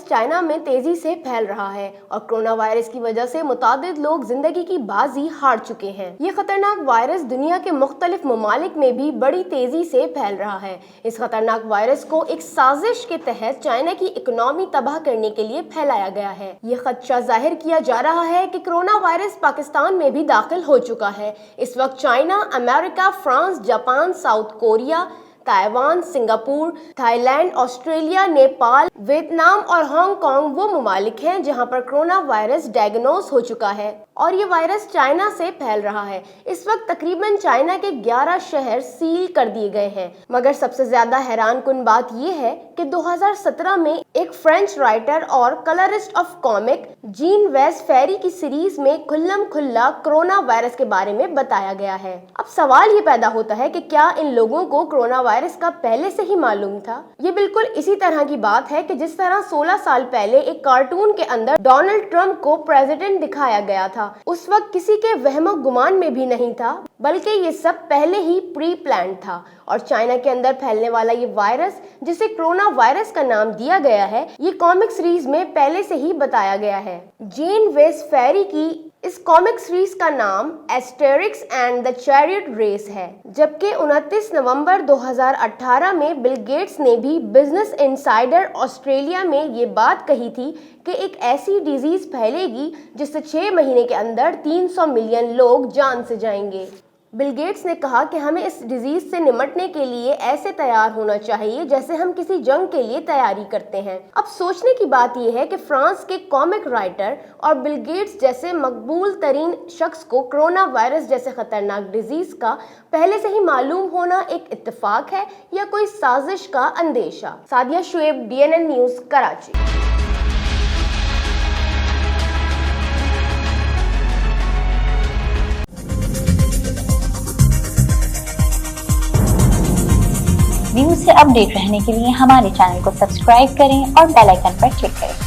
China में तेजी से फैल रहा है और कोरोना वायरस की वजह से मुतादिद लोग जिंदगी की बाजी हार चुके हैं। ये खतरनाक वायरस दुनिया के मुख्तलिफ ममालिक में भी बड़ी तेजी से फैल रहा है। इस खतरनाक वायरस को एक साजिश के तहत चाइना की इकोनॉमी तबाह करने के लिए फैलाया गया है। ये खदशा जाहिर किया जा रहा है कि कोरोना वायरस पाकिस्तान में भी दाखिल हो चुका है। इस वक्त China, America, France, Japan, south Korea, Taiwan, Singapore, Thailand, Australia, Nepal, Vietnam और हांगकांग वो ममालिक हैं जहां पर कोरोना वायरस डायग्नोस हो चुका है और ये वायरस चाइना से फैल रहा है। इस वक्त तकरीबन चाइना के 11 शहर सील कर दिए गए हैं। मगर सबसे ज्यादा हैरान कुन बात ये है कि 2017 में एक फ्रेंच राइटर और कलरिस्ट ऑफ कॉमिक जीन-वेस फेरी की सीरीज में खुल्लम खुल्ला कोरोना वायरस के बारे में बताया गया है। अब सवाल ये पैदा होता है कि क्या इन लोगों को कोरोना वायरस का पहले से ही मालूम था? ये बिल्कुल इसी तरह की बात है कि जिस तरह 16 साल पहले एक कार्टून के अंदर डोनाल्ड ट्रंप को प्रेसिडेंट दिखाया गया था। उस वक्त किसी के वहमो गुमान में भी नहीं था, बल्कि ये सब पहले ही प्री प्लान था। और चाइना के अंदर फैलने वाला ये वायरस, जिसे कोरोना वायरस का नाम दिया गया है, ये कॉमिक सीरीज में पहले से ही बताया गया है। जीन-वेस फेरी की इस कॉमिक सीरीज का नाम Asterix and the chariot race है, जबकि 29 नवंबर 2018 में बिल गेट्स ने भी बिजनेस इनसाइडर ऑस्ट्रेलिया में ये बात कही थी कि एक ऐसी डिजीज फैलेगी जिससे 6 महीने के अंदर 300 मिलियन लोग जान से जाएंगे। बिल गेट्स ने कहा कि हमें इस डिजीज से निपटने के लिए ऐसे तैयार होना चाहिए जैसे हम किसी जंग के लिए तैयारी करते हैं। अब सोचने की बात यह है कि फ्रांस के कॉमिक राइटर और बिल गेट्स जैसे मकबूल तरीन शख्स को कोरोना वायरस जैसे खतरनाक डिजीज का पहले से ही मालूम होना एक इत्तेफाक है या कोई साजिश का अंदेशा। Sadia Shoaib, DNN news, Karachi. News से अपडेट रहने के लिए हमारे चैनल को सब्सक्राइब करें और बेल आइकन पर क्लिक करें।